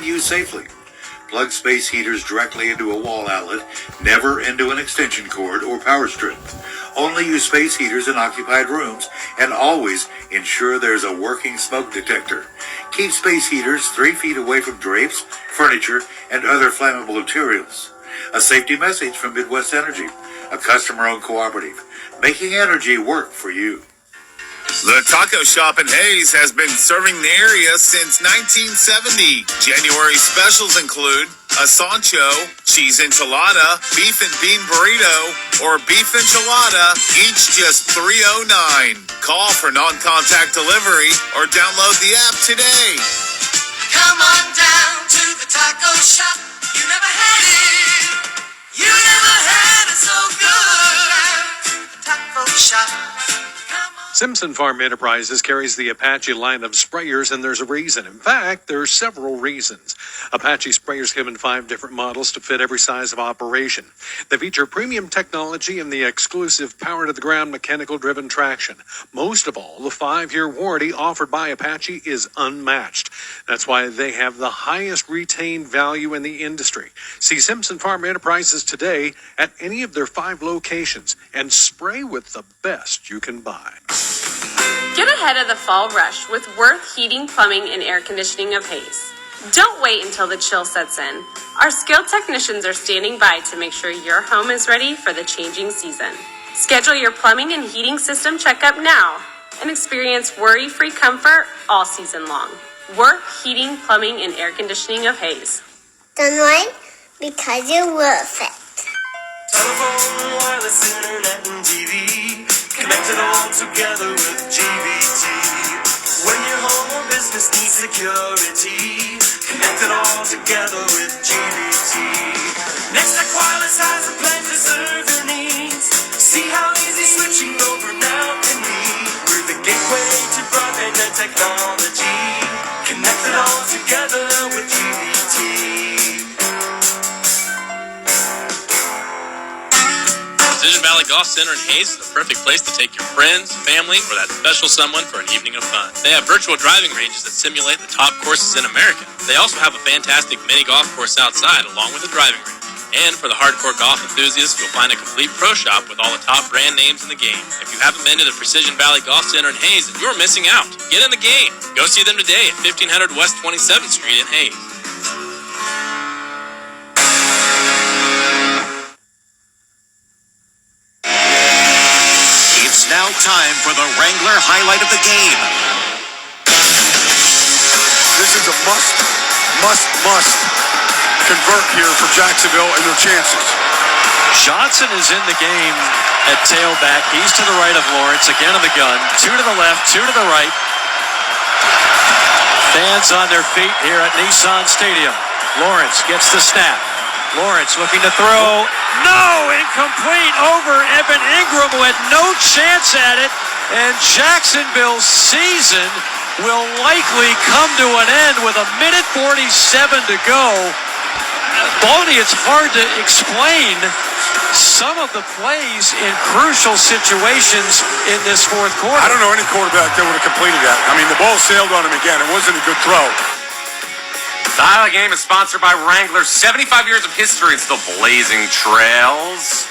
and use safely. Plug space heaters directly into a wall outlet, never into an extension cord or power strip. Only use space heaters in occupied rooms, and always ensure there's a working smoke detector. Keep space heaters 3 feet away from drapes, furniture, and other flammable materials. A safety message from Midwest Energy, a customer-owned cooperative, making energy work for you. The Taco Shop in Hayes has been serving the area since 1970. January specials include a Sancho, cheese enchilada, beef and bean burrito, or beef enchilada, each just $3.09. Call for non-contact delivery or download the app today. Come on down to the Taco Shop. You never had it. You never had it so good. Taco Shop. Simpson Farm Enterprises carries the Apache line of sprayers, and there's a reason. In fact, there are several reasons. Apache sprayers come in 5 different models to fit every size of operation. They feature premium technology and the exclusive power-to-the-ground mechanical-driven traction. Most of all, the 5-year warranty offered by Apache is unmatched. That's why they have the highest retained value in the industry. See Simpson Farm Enterprises today at any of their 5 locations and spray with the best you can buy. Get ahead of the fall rush with Worth Heating, Plumbing, and Air Conditioning of Hayes. Don't wait until the chill sets in. Our skilled technicians are standing by to make sure your home is ready for the changing season. Schedule your plumbing and heating system checkup now and experience worry-free comfort all season long. Worth Heating, Plumbing, and Air Conditioning of Hayes. Don't wait, because you're worth it. Telephone, wireless, internet, and TV. Connected all together with GVT. When your home or business needs security, connected all together with GVT. Nextech Wireless has a plan to serve your needs. See how easy switching over now can be. We're the gateway to broadband and technology. Connected all together with GVT. Decision Valley Golf Center in Hayes is the perfect place to take your friends, family, or that special someone for an evening of fun. They have virtual driving ranges that simulate the top courses in America. They also have a fantastic mini golf course outside along with a driving range. And for the hardcore golf enthusiasts, you'll find a complete pro shop with all the top brand names in the game. If you haven't been to the Precision Valley Golf Center in Hayes, then you're missing out. Get in the game. Go see them today at 1500 West 27th Street in Hayes. Now time for the Wrangler highlight of the game. This is a must convert here for Jacksonville and their chances. Johnson is in the game at tailback. He's to the right of Lawrence, again in the gun. 2 to the left, 2 to the right. Fans on their feet here at Nissan Stadium. Lawrence gets the snap. Lawrence looking to throw. No! Incomplete over Evan Ingram who had no chance at it. And Jacksonville's season will likely come to an end with 1:47 to go. Boney, it's hard to explain some of the plays in crucial situations in this fourth quarter. I don't know any quarterback that would have completed that. I mean, the ball sailed on him again. It wasn't a good throw. The highlight game is sponsored by Wrangler. 75 years of history and still blazing trails.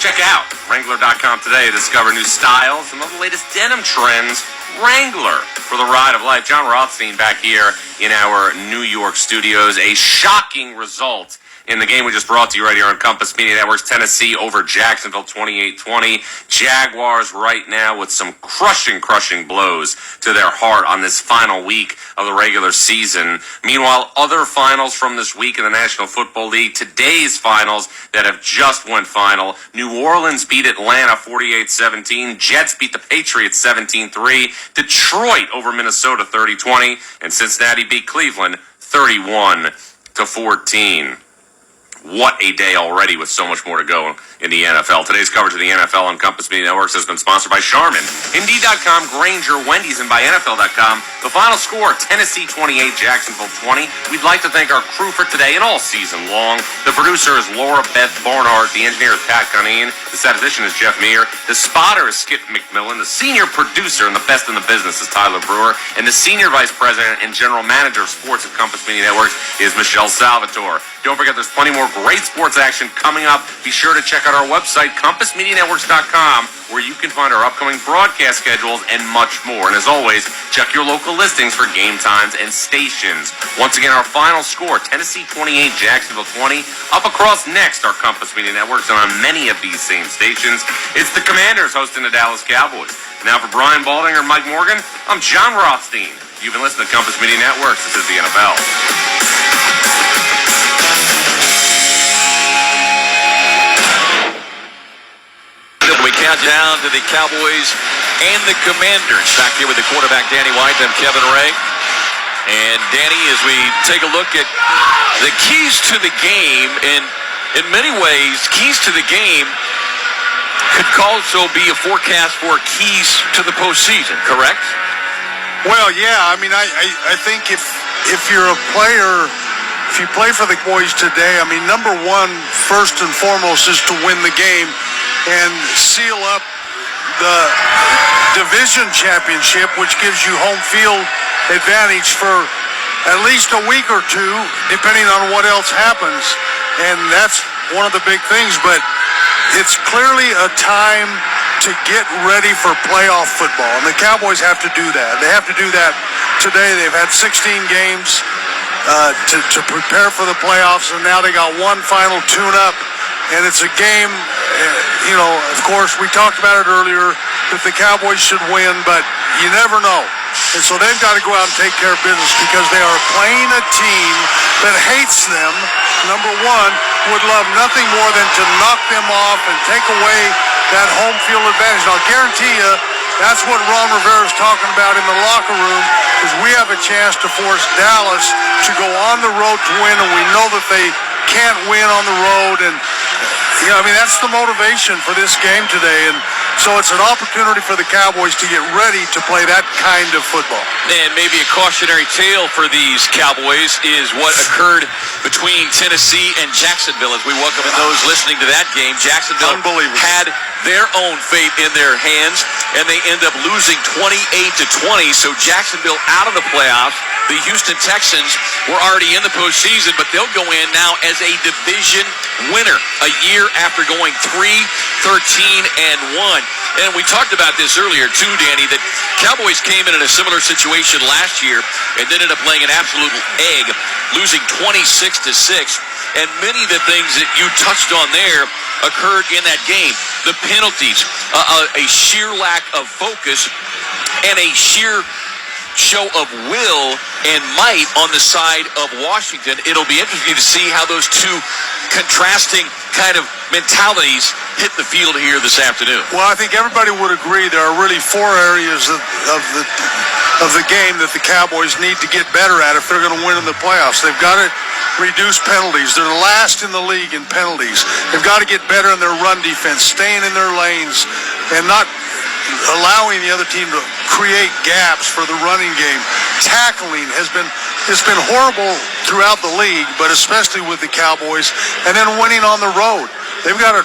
Check out Wrangler.com today to discover new styles and the latest denim trends. Wrangler for the ride of life. John Rothstein back here in our New York studios. A shocking result in the game we just brought to you right here on Compass Media Networks. Tennessee over Jacksonville 28-20. Jaguars right now with some crushing blows to their heart on this final week of the regular season. Meanwhile, other finals from this week in the National Football League. Today's finals that have just went final. New Orleans beat Atlanta 48-17. Jets beat the Patriots 17-3. Detroit over Minnesota 30-20. And Cincinnati beat Cleveland 31-14. What a day already with so much more to go in the NFL. Today's coverage of the NFL on Compass Media Networks has been sponsored by Charmin, Indeed.com, Granger, Wendy's, and by NFL.com. The final score, Tennessee 28, Jacksonville 20. We'd like to thank our crew for today and all season long. The producer is Laura Beth Barnhart. The engineer is Pat Cunningham. The statistician is Jeff Meir. The spotter is Skip McMillan. The senior producer and the best in the business is Tyler Brewer. And the senior vice president and general manager of sports at Compass Media Networks is Michelle Salvatore. Don't forget, there's plenty more great sports action coming up. Be sure to check out our website, compassmedianetworks.com, where you can find our upcoming broadcast schedules and much more. And as always, check your local listings for game times and stations. Once again, our final score, Tennessee 28, Jacksonville 20. Up across next are Compass Media Networks, and on many of these same stations, it's the Commanders hosting the Dallas Cowboys. Now for Brian Baldinger and Mike Morgan, I'm John Rothstein. You've been listening to Compass Media Networks. This is the NFL. We count down to the Cowboys and the Commanders. Back here with the quarterback, Danny White. I'm Kevin Ray. And Danny, as we take a look at the keys to the game, and in many ways, keys to the game could also be a forecast for keys to the postseason, correct? Well, yeah. I mean, I think if you're a player, if you play for the boys today, I mean, number one, first and foremost, is to win the game and seal up the division championship, which gives you home field advantage for at least a week or two, depending on what else happens. And that's one of the big things. But it's clearly a time to get ready for playoff football. And the Cowboys have to do that. They have to do that today. They've had 16 games to prepare for the playoffs, and now they got one final tune-up. And it's a game, of course, we talked about it earlier, that the Cowboys should win, but you never know. And so they've got to go out and take care of business because they are playing a team that hates them, number one, would love nothing more than to knock them off and take away that home field advantage. And I'll guarantee you, that's what Ron Rivera is talking about in the locker room, is we have a chance to force Dallas to go on the road to win, and we know that they can't win on the road. And that's the motivation for this game today. And so it's an opportunity for the Cowboys to get ready to play that kind of football. And maybe a cautionary tale for these Cowboys is what occurred between Tennessee and Jacksonville. As we welcome in those listening to that game, Jacksonville had their own fate in their hands, and they end up losing 28-20. So Jacksonville out of the playoffs. The Houston Texans were already in the postseason, but they'll go in now as a division winner a year after going 3-13-1. And we talked about this earlier too, Danny, that Cowboys came in a similar situation last year and ended up laying an absolute egg, losing 26-6. And many of the things that you touched on there occurred in that game. The penalties, a sheer lack of focus, and a sheer show of will and might on the side of Washington. It'll be interesting to see how those two contrasting kind of mentalities hit the field here this afternoon. Well, I think everybody would agree there are really four areas of the game that the Cowboys need to get better at if they're going to win in the playoffs. They've got to reduce penalties. They're last in the league in penalties. They've got to get better in their run defense, staying in their lanes and not allowing the other team to create gaps for the running game. Tackling has been horrible throughout the league, but especially with the Cowboys. And then winning on the road. They've got an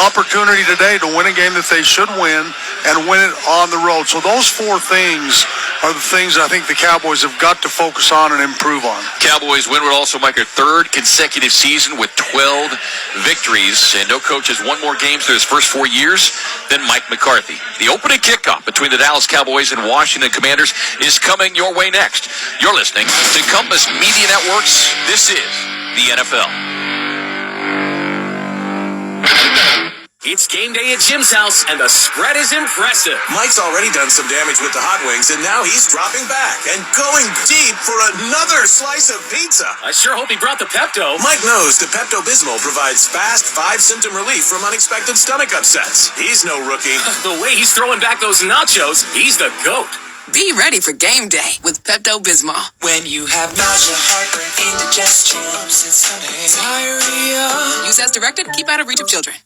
opportunity today to win a game that they should win and win it on the road. So those four things are the things I think the Cowboys have got to focus on and improve on. Cowboys win would also mark their third consecutive season with 12 victories, and no coach has won more games through his first 4 years than Mike McCarthy. The opening kickoff between the Dallas Cowboys and Washington Commanders is coming your way next. You're listening to Compass Media Networks. This is the NFL. It's game day at Jim's house, and the spread is impressive. Mike's already done some damage with the hot wings, and now he's dropping back and going deep for another slice of pizza. I sure hope he brought the Pepto. Mike knows the Pepto-Bismol provides fast 5-symptom relief from unexpected stomach upsets. He's no rookie. The way he's throwing back those nachos, he's the GOAT. Be ready for game day with Pepto-Bismol. When you have nausea, heartburn, indigestion, upset stomach, diarrhea, Use as directed. Keep out of reach of children.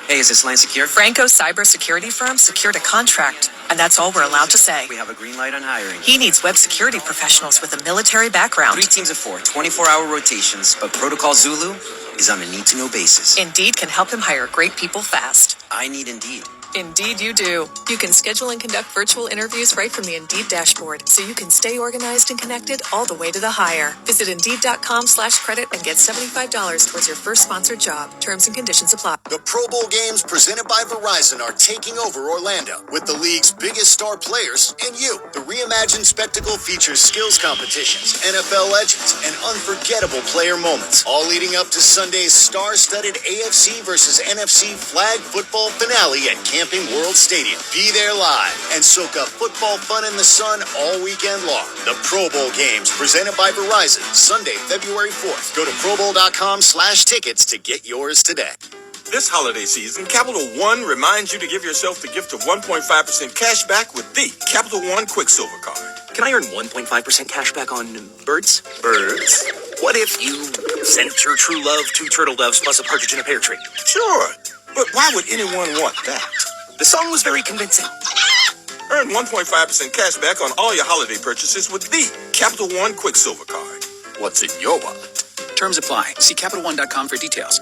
Hey, is this Land Secure? Franco's cybersecurity firm secured a contract, and that's all we're allowed to say. We have a green light on hiring. He needs web security professionals with a military background. 3 teams of 4, 24-hour rotations, but Protocol Zulu is on a need-to-know basis. Indeed can help him hire great people fast. I need Indeed. Indeed you do. You can schedule and conduct virtual interviews right from the Indeed dashboard, so you can stay organized and connected all the way to the hire. Visit Indeed.com/credit and get $75 towards your first sponsored job. Terms and conditions apply. The Pro Bowl games presented by Verizon are taking over Orlando with the league's biggest star players and you. The reimagined spectacle features skills competitions, NFL legends, and unforgettable player moments, all leading up to Sunday's star-studded AFC versus NFC flag football finale at Camping World Stadium. Be there live and soak up football fun in the sun all weekend long. The Pro Bowl games presented by Verizon, Sunday, February 4th. Go to probowl.com/tickets to get yours today. This holiday season, Capital One reminds you to give yourself the gift of 1.5% cash back with the Capital One Quicksilver Card. Can I earn 1.5% cash back on birds? Birds? What if you sent your true love 2 turtle doves plus a partridge in a pear tree? Sure, but why would anyone want that? The song was very convincing. Earn 1.5% cash back on all your holiday purchases with the Capital One Quicksilver Card. What's in your wallet? Terms apply. See CapitalOne.com for details.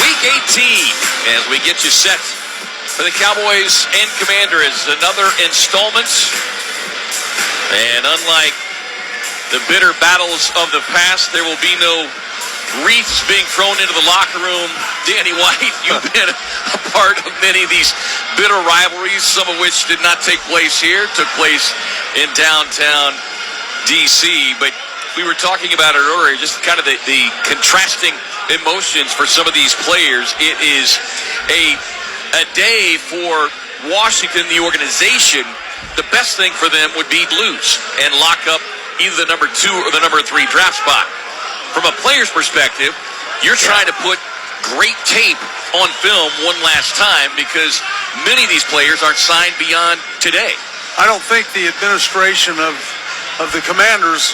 Week 18, as we get you set for the Cowboys and Commanders, another installment. And unlike the bitter battles of the past, there will be no wreaths being thrown into the locker room. Danny White, you've been a part of many of these bitter rivalries, some of which did not take place here, took place in downtown D.C., but we were talking about it earlier, just kind of the contrasting emotions for some of these players. It is a day for Washington, the organization. The best thing for them would be to lose and lock up either the number 2 or the number 3 draft spot. From a player's perspective, you're trying to put great tape on film one last time because many of these players aren't signed beyond today. I don't think the administration of the Commanders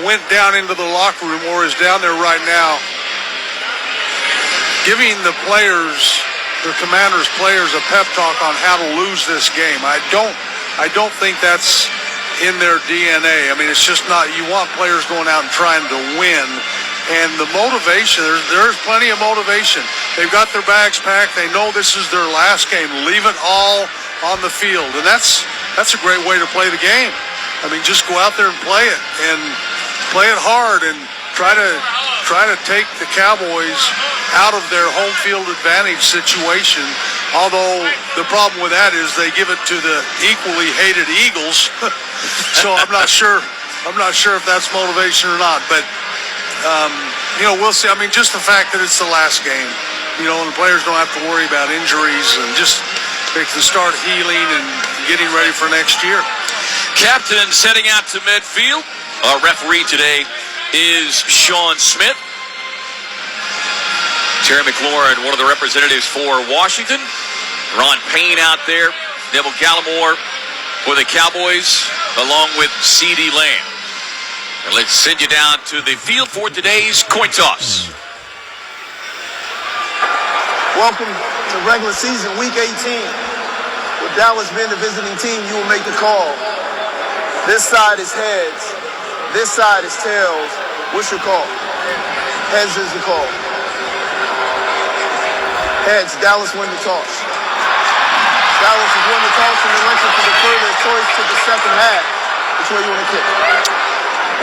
went down into the locker room or is down there right now giving the Commanders players a pep talk on how to lose this game. I don't think that's in their DNA. I mean, it's just not. You want players going out and trying to win. And the motivation, there's plenty of motivation. They've got their bags packed. They know this is their last game. Leave it all on the field. And that's a great way to play the game. I mean, just go out there and play it hard and try to take the Cowboys out of their home field advantage situation. Although the problem with that is they give it to the equally hated Eagles. So I'm not sure if that's motivation or not. But we'll see. I mean, just the fact that it's the last game, and the players don't have to worry about injuries and just they can start healing and getting ready for next year. Captains heading out to midfield. Our referee today is Sean Smith. Terry McLaurin, one of the representatives for Washington. Ron Payne out there. Neville Gallimore for the Cowboys, along with C.D. Lamb. And let's send you down to the field for today's coin toss. Welcome to regular season, week 18. With Dallas being the visiting team, you will make the call. This side is heads. This side is tails. What's your call? Heads is the call. Heads, Dallas win the toss. Dallas has won the toss and elected to defer their choice to the second half. Which way you want to kick?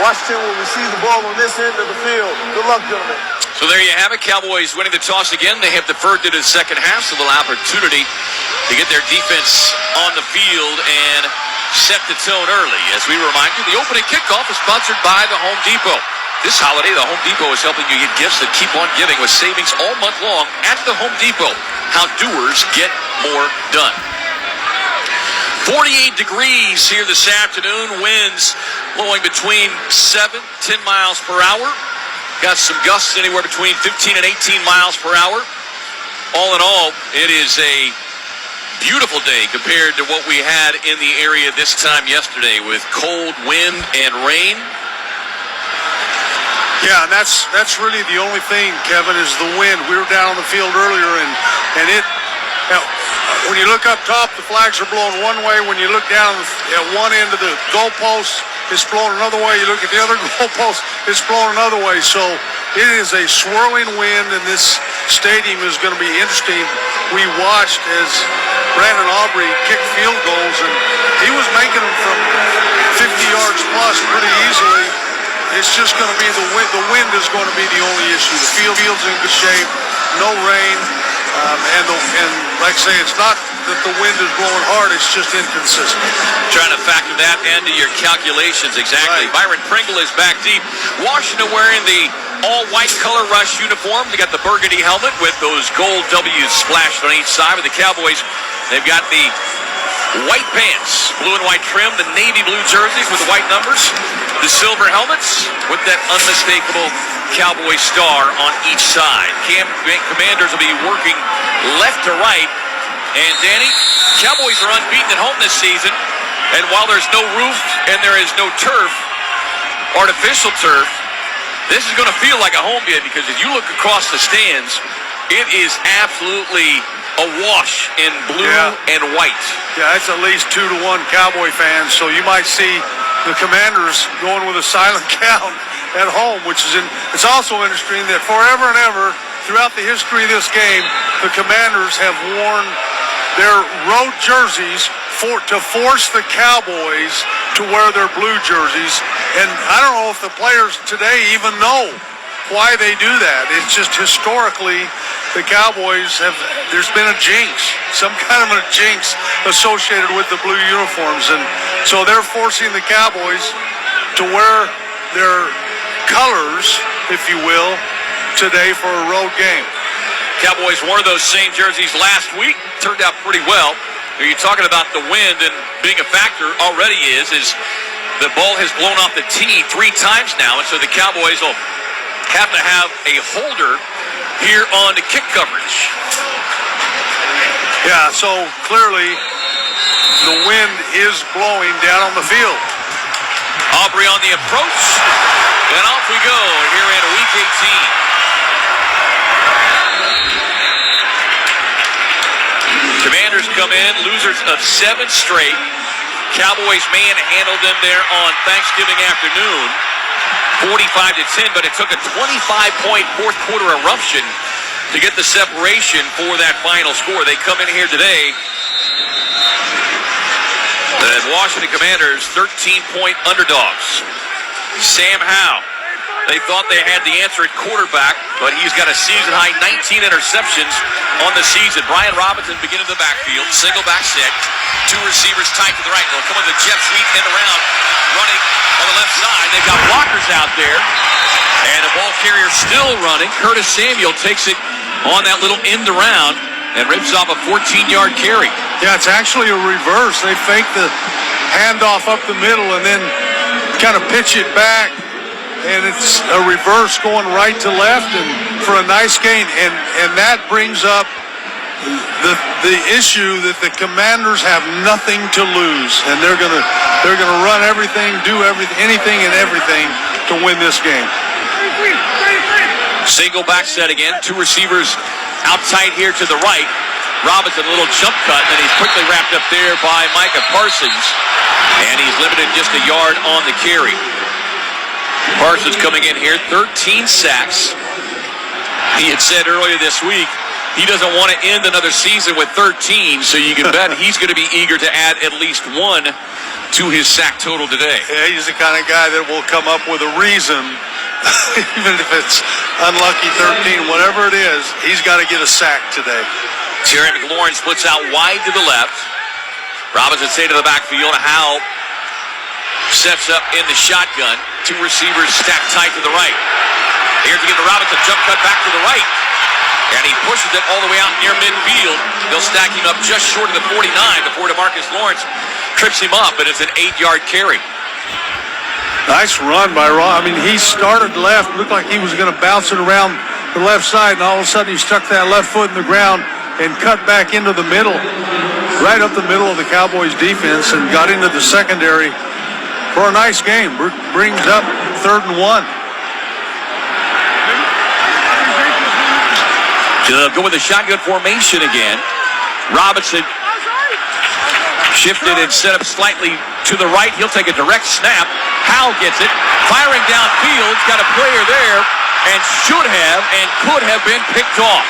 Washington will receive the ball on this end of the field. Good luck, gentlemen. So there you have it. Cowboys winning the toss again. They have deferred to the second half, so they'll have opportunity to get their defense on the field and set the tone early. As we remind you, the opening kickoff is sponsored by the Home Depot. This holiday, the Home Depot is helping you get gifts that keep on giving with savings all month long at the Home Depot. How doers get more done. 48 degrees here this afternoon. Winds blowing between 7-10 miles per hour. Got some gusts anywhere between 15 and 18 miles per hour. All in all, it is a beautiful day compared to what we had in the area this time yesterday with cold, wind, and rain. Yeah, and that's really the only thing, Kevin, is the wind. We were down on the field earlier, and it. When you look up top, the flags are blowing one way. When you look down at one end of the goalpost, it's blowing another way. You look at the other goalpost, it's blowing another way. So it is a swirling wind, and this stadium is going to be interesting. We watched as Brandon Aubrey kicked field goals, and he was making them from 50 yards plus pretty easily. It's just going to be the wind. The wind is going to be the only issue. The field's in good shape, no rain. And like I say, it's not that the wind is blowing hard, it's just inconsistent. Trying to factor that into your calculations, exactly. Right. Byron Pringle is back deep. Washington wearing the all-white color rush uniform. They got the burgundy helmet with those gold W's splashed on each side. With the Cowboys, they've got the white pants, blue and white trim, the navy blue jerseys with the white numbers, the silver helmets with that unmistakable Cowboy star on each side. Commanders will be working left to right. And Danny, Cowboys are unbeaten at home this season. And while there's no roof and there is no turf, artificial turf, this is going to feel like a home game because if you look across the stands, it is absolutely awash in blue and white. Yeah, it's at least 2-1 Cowboy fans. So you might see the Commanders going with a silent count at home, which is it's also interesting that forever and ever throughout the history of this game, the Commanders have worn their road jerseys to force the Cowboys to wear their blue jerseys. And I don't know if the players today even know why they do that. It's just historically the Cowboys there's been a jinx, some kind of a jinx associated with the blue uniforms. And so they're forcing the Cowboys to wear their colors, if you will, today for a road game. Cowboys wore those same jerseys last week. Turned out pretty well. You're talking about the wind and being a factor already is the ball has blown off the tee 3 times now, and so the Cowboys will have to have a holder here on the kick coverage. Yeah, so clearly the wind is blowing down on the field. Aubrey on the approach, and off we go here in Week 18. Commanders come in, losers of 7 straight. Cowboys manhandled them there on Thanksgiving afternoon, 45-10, but it took a 25-point fourth quarter eruption to get the separation for that final score. They come in here today. The Washington Commanders, 13-point underdogs. Sam Howell. They thought they had the answer at quarterback, but he's got a season-high 19 interceptions on the season. Brian Robinson beginning the backfield, single back set, 2 receivers tight to the right. They'll come with the jet sweep end around, running on the left side. They've got blockers out there, and the ball carrier still running. Curtis Samuel takes it on that little end around and rips off a 14-yard carry. Yeah, it's actually a reverse. They fake the handoff up the middle and then kind of pitch it back. And it's a reverse going right to left and for a nice gain. And that brings up the issue that the Commanders have nothing to lose. And they're gonna run everything, do anything and everything to win this game. Single back set again. 2 receivers out tight here to the right. Robinson, a little jump cut, and he's quickly wrapped up there by Micah Parsons. And he's limited just a yard on the carry. Parsons coming in here, 13 sacks. He had said earlier this week he doesn't want to end another season with 13, so you can bet he's going to be eager to add at least 1 to his sack total today. Yeah, he's the kind of guy that will come up with a reason, even if it's unlucky 13, whatever it is, he's got to get a sack today. Terry McLaurin splits out wide to the left. Robinson stayed to the backfield. Howell sets up in the shotgun. 2 receivers stacked tight to the right. Here's to get to Robinson. Jump cut back to the right. And he pushes it all the way out near midfield. They'll stack him up just short of the 49 before DeMarcus Lawrence trips him up, and it's an 8-yard carry. Nice run by Rob. I mean, he started left, looked like he was going to bounce it around the left side, and all of a sudden he stuck that left foot in the ground and cut back into the middle. right up the middle of the Cowboys defense and got into the secondary for a nice game. Brings up 3rd and 1. To go with the shotgun formation again. Robinson shifted and set up slightly to the right. He'll take a direct snap. Howell gets it. Firing downfield. Got a player there and should have and could have been picked off.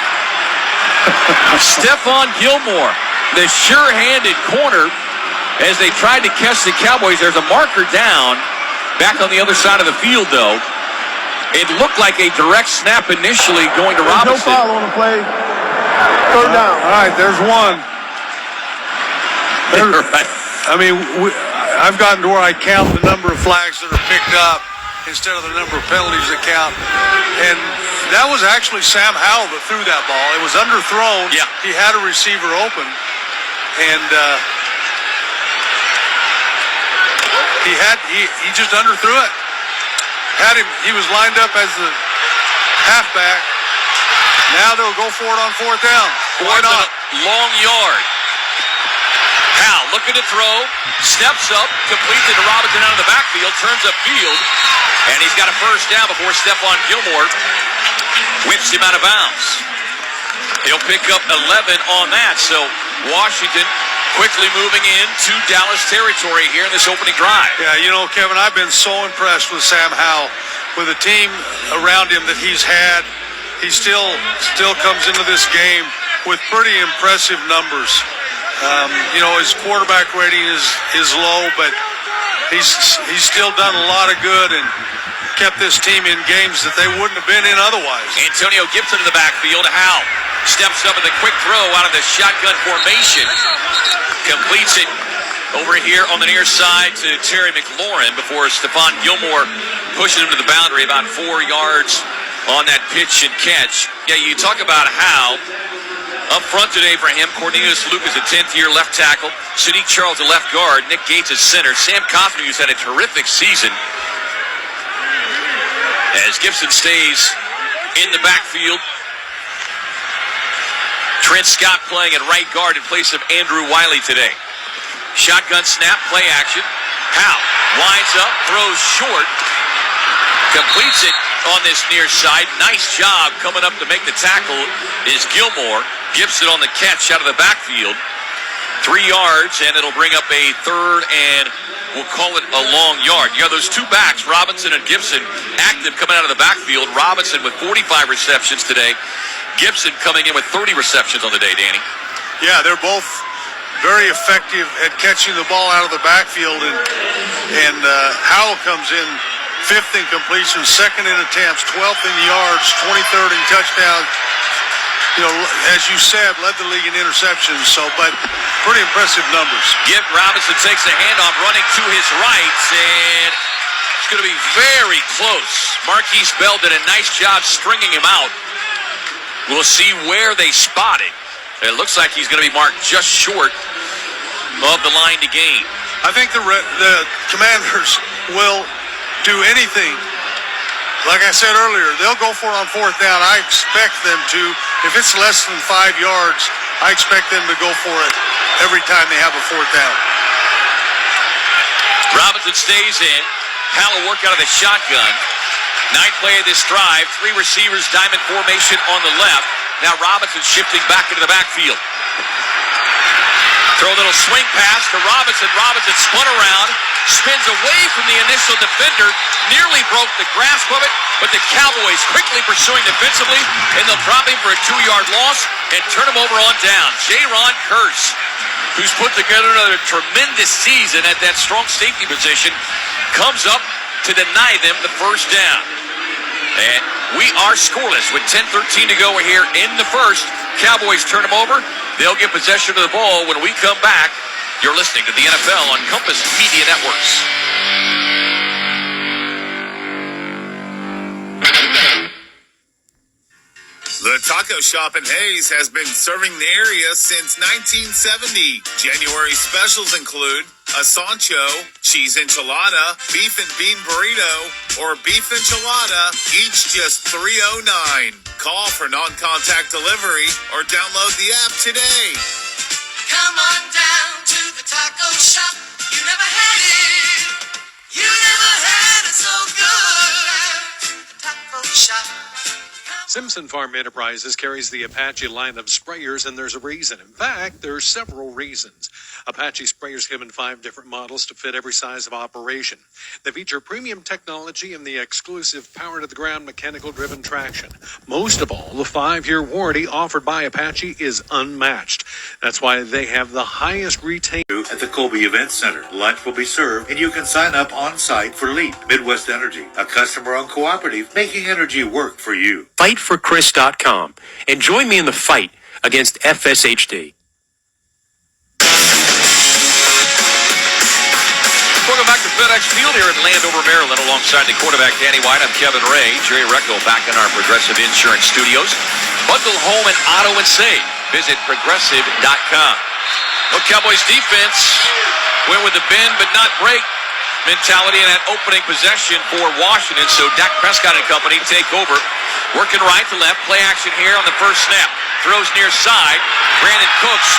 Stephon Gilmore, the sure-handed corner, as they tried to catch the Cowboys. There's a marker down. Back on the other side of the field, though. It looked like a direct snap initially going to Robinson. No foul on the play. 3rd down. All right, there's one. Right. I mean, I've gotten to where I count the number of flags that are picked up instead of the number of penalties that count. And that was actually Sam Howell that threw that ball. It was underthrown. Yeah. He had a receiver open. And he just underthrew it. He was lined up as the halfback. Now they'll go for it on 4th down. Why not? Long yard. Howell looking to throw, steps up, completes it to Robinson out of the backfield, turns up field, and he's got a 1st down before Stephon Gilmore whips him out of bounds. He'll pick up 11 on that, so Washington quickly moving into Dallas territory here in this opening drive. Yeah, you know, Kevin, I've been so impressed with Sam Howell, with the team around him that he's had. He still comes into this game with pretty impressive numbers. You know, his quarterback rating is low, but he's still done a lot of good and kept this team in games that they wouldn't have been in otherwise. Antonio Gibson in the backfield. Howell steps up with a quick throw out of the shotgun formation. Completes it over here on the near side to Terry McLaurin before Stephon Gilmore pushes him to the boundary about 4 yards on that pitch and catch. Yeah, you talk about Howell. Up front today for him, Cornelius Lucas, a 10th-year left tackle. Sadiq Charles, a left guard. Nick Gates, at center. Sam Coughlin, who's had a terrific season. As Gibson stays in the backfield. Trent Scott playing at right guard in place of Andrew Wiley today. Shotgun snap, play action. Howell winds up, throws short. Completes it on this near side. Nice job coming up to make the tackle is Gilmore. Gibson on the catch out of the backfield. 3 yards, and it'll bring up a 3rd and we'll call it a long yard. You know, those two backs, Robinson and Gibson, active coming out of the backfield. Robinson with 45 receptions today. Gibson coming in with 30 receptions on the day, Danny. Yeah, they're both very effective at catching the ball out of the backfield, and Howell comes in 5th in completion, 2nd in attempts, 12th in yards, 23rd in touchdowns. You know, as you said, led the league in interceptions, but pretty impressive numbers. Robinson takes the handoff, running to his right, and it's going to be very close. Marquise Bell did a nice job stringing him out. We'll see where they spot it. It looks like he's going to be marked just short of the line to gain. I think the Commanders will do anything. Like I said earlier, they'll go for it on 4th down. I expect them to. If it's less than 5 yards, I expect them to go for it every time they have a 4th down. Robinson stays in. Howell work out of the shotgun. 9th play of this drive. 3 receivers, diamond formation on the left. Now Robinson shifting back into the backfield. Throw a little swing pass to Robinson. Robinson spun around, spins away from the initial defender, nearly broke the grasp of it, but the Cowboys quickly pursuing defensively, and they'll drop him for a 2-yard loss and turn him over on down. Jaron Kearse, who's put together another tremendous season at that strong safety position, comes up to deny them the 1st down. And we are scoreless with 10:13 to go here in the 1st. Cowboys turn them over. They'll get possession of the ball when we come back. You're listening to the NFL on Compass Media Networks. The Taco Shop in Hayes has been serving the area since 1970. January specials include a Sancho, cheese enchilada, beef and bean burrito, or beef enchilada, each just $3.09. Call for non-contact delivery or download the app today. Come on down to the taco shop. You never had it. You never had it so good. Taco shop. Simpson Farm Enterprises carries the Apache line of sprayers, and there's a reason. In fact, there are several reasons. Apache sprayers come in 5 different models to fit every size of operation. They feature premium technology and the exclusive power-to-the-ground mechanical-driven traction. Most of all, the 5-year warranty offered by Apache is unmatched. That's why they have the highest retail. At the Colby Event Center, lunch will be served, and you can sign up on site for LEAP, Midwest Energy, a customer-owned cooperative making energy work for you. FightForChris.com and join me in the fight against FSHD. Welcome back to FedEx Field here in Landover, Maryland, alongside the quarterback Danny White. I'm Kevin Ray. Jerry Reckel back in our Progressive Insurance Studios. Bundle home and auto and save. Visit Progressive.com. Well, Cowboys defense went with the bend but not break mentality in that opening possession for Washington. So Dak Prescott and company take over. Working right to left. Play action here on the first snap. Throws near side. Brandon Cooks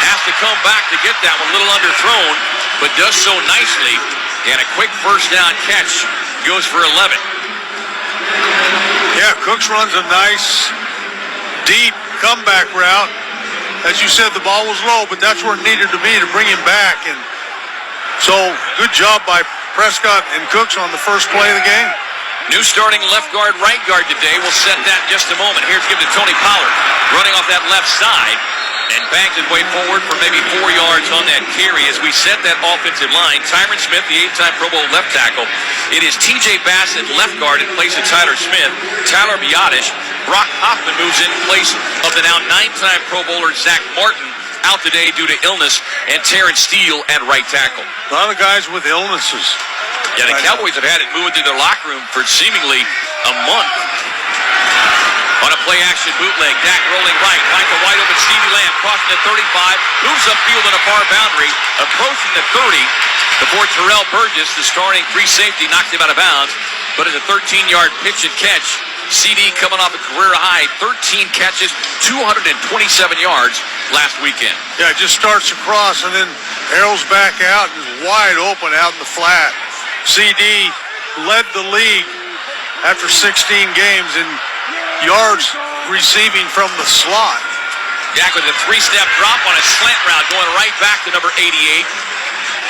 has to come back to get that one. A little underthrown, but does so nicely. And a quick first down catch goes for 11. Yeah, Cooks runs a nice, deep comeback route. As you said, the ball was low, but that's where it needed to be to bring him back. And so, good job by Prescott and Cooks on the first play of the game. New starting left guard, right guard today. We'll set that in just a moment. Here's give to Tony Pollard, running off that left side, and bangs his way forward for maybe 4 yards on that carry as we set that offensive line. Tyron Smith, the 8-time Pro Bowl left tackle. It is T.J. Bassett, left guard, in place of Tyler Smith. Tyler Biadasz. Brock Hoffman moves in place of the now 9-time Pro Bowler Zach Martin, out today due to illness, and Terrence Steele at right tackle. A lot of guys with illnesses. Yeah, the Cowboys have had it moving through their locker room for seemingly a month. On a play-action bootleg, Dak rolling right, finds a wide open Stevie Lamb, crossing the 35, moves upfield on a far boundary, approaching the 30, before Terrell Burgess, the starting free safety, knocks him out of bounds, but it's a 13-yard pitch and catch. CD coming off a career high, 13 catches, 227 yards last weekend. Yeah, it just starts across and then arrows back out and is wide open out in the flat. CD led the league after 16 games in yards receiving from the slot. Dak with a 3-step drop on a slant route, going right back to number 88.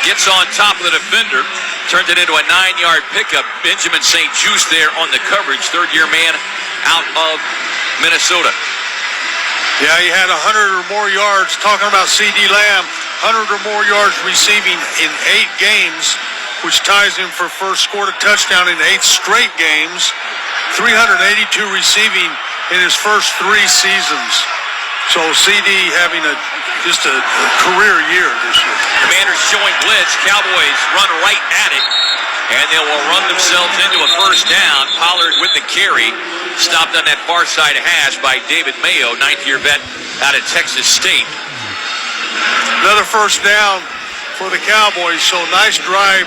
Gets on top of the defender, turns it into a 9-yard pickup. Benjamin St. Juste there on the coverage, third-year man out of Minnesota. Yeah, he had 100 or more yards. Talking about C.D. Lamb, 100 or more yards receiving in 8 games, which ties him for first, scored a touchdown in 8 straight games. 382 receiving in his first 3 seasons. So C.D. having just a career year this year. Commanders showing blitz. Cowboys run right at it, and they will run themselves into a first down. Pollard with the carry, stopped on that far side hash by David Mayo, 9th-year vet out of Texas State. Another first down for the Cowboys. So nice drive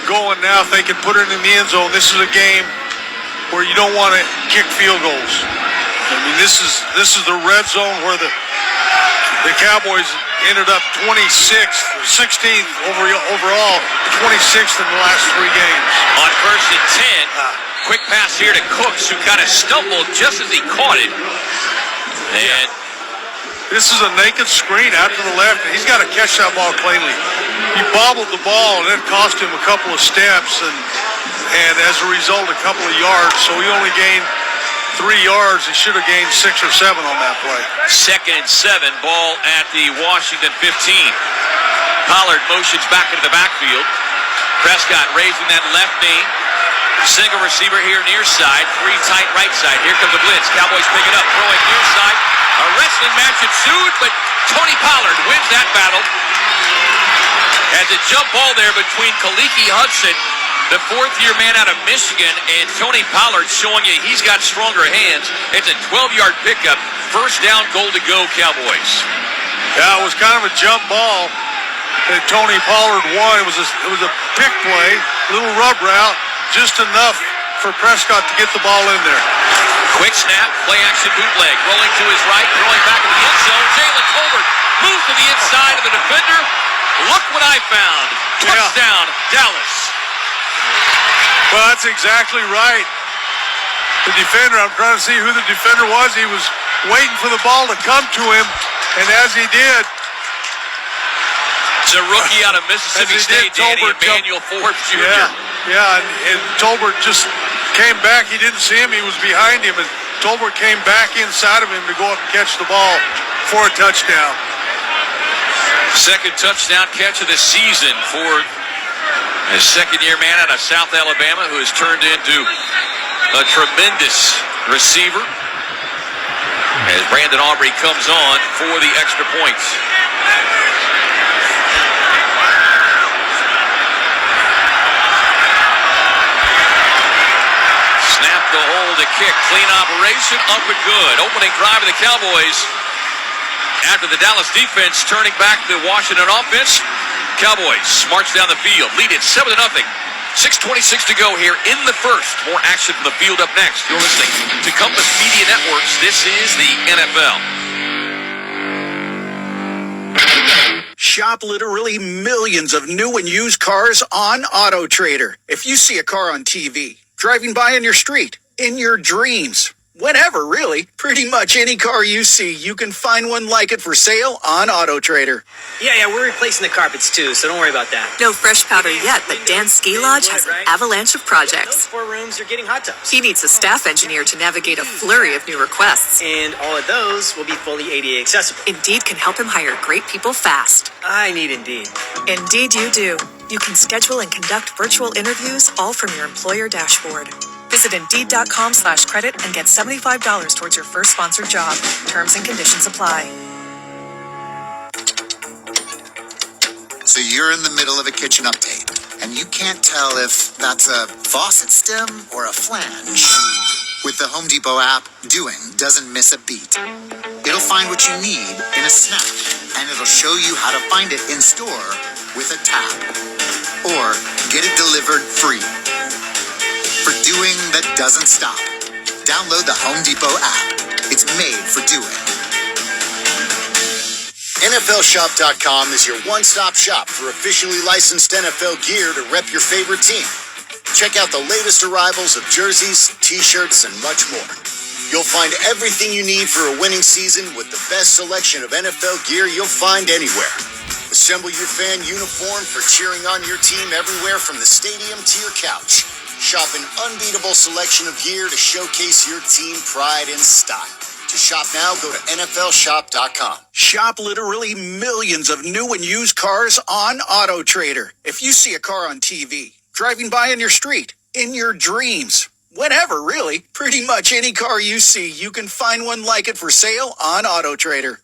going now. If they can put it in the end zone, this is a game where you don't want to kick field goals. I mean, this is the red zone where the Cowboys ended up 26th, 16th overall, 26th in the last 3 games. On first and 10, quick pass here to Cooks, who kind of stumbled just as he caught it. And this is a naked screen out to the left, and he's got to catch that ball cleanly. He bobbled the ball, and it cost him a couple of steps, and as a result, a couple of yards. So he only gained 3 yards. He should have gained 6 or 7 on that play. 2nd and 7, ball at the Washington 15. Pollard motions back into the backfield. Prescott raising that left knee. Single receiver here near side. 3 tight right side. Here comes the blitz. Cowboys pick it up. Throwing near side. A wrestling match ensued, but Tony Pollard wins that battle. As a jump ball there between Kaliki Hudson, the 4th-year man out of Michigan, and Tony Pollard showing you he's got stronger hands. It's a 12-yard pickup. First down, goal to go, Cowboys. Yeah, it was kind of a jump ball that Tony Pollard won. It was a pick play, little rub route, just enough for Prescott to get the ball in there. Quick snap, play action bootleg, rolling to his right, throwing back in the end zone. Jalen Colbert Move to the inside of the defender. Look what I found. Touchdown, Dallas. Well, that's exactly right. The defender, I'm trying to see who the defender was. He was waiting for the ball to come to him, and as he did, it's a rookie out of Mississippi State, Danny, Emmanuel Forbes Jr. Yeah, and Tolbert just came back. He didn't see him. He was behind him, and Tolbert came back inside of him to go up and catch the ball for a touchdown. Second touchdown catch of the season for a second-year man out of South Alabama who has turned into a tremendous receiver as Brandon Aubrey comes on for the extra points. Snap the hole to kick. Clean operation. Up and good. Opening drive of the Cowboys. After the Dallas defense turning back the Washington offense, Cowboys march down the field. Lead it 7-0. 6:26 to go here in the first. More action from the field up next. You're listening to Compass Media Networks. This is the NFL. Shop literally millions of new and used cars on AutoTrader. If you see a car on TV, driving by on your street, in your dreams, whenever really, pretty much any car you see, you can find one like it for sale on AutoTrader. Yeah, we're replacing the carpets too, so don't worry about that. No fresh powder yet, but Dan's Ski Lodge has an avalanche of projects. 4 rooms, you're getting hot tubs. He needs a staff engineer to navigate a flurry of new requests. And all of those will be fully ADA accessible. Indeed can help him hire great people fast. I need Indeed. Indeed you do. You can schedule and conduct virtual interviews all from your employer dashboard. Visit Indeed.com/credit and get $75 towards your first sponsored job. Terms and conditions apply. So you're in the middle of a kitchen update, and you can't tell if that's a faucet stem or a flange. With the Home Depot app, Doing doesn't miss a beat. It'll find what you need in a snap, and it'll show you how to find it in store with a tap. Or get it delivered free. For doing that doesn't stop. Download the Home Depot app. It's made for doing. NFLShop.com is your one-stop shop for officially licensed NFL gear to rep your favorite team. Check out the latest arrivals of jerseys, t-shirts, and much more. You'll find everything you need for a winning season with the best selection of NFL gear you'll find anywhere. Assemble your fan uniform for cheering on your team everywhere from the stadium to your couch. Shop an unbeatable selection of gear to showcase your team pride and style. To shop now, go to NFLShop.com. Shop literally millions of new and used cars on AutoTrader. If you see a car on TV, driving by on your street, in your dreams, whenever really, pretty much any car you see, you can find one like it for sale on AutoTrader.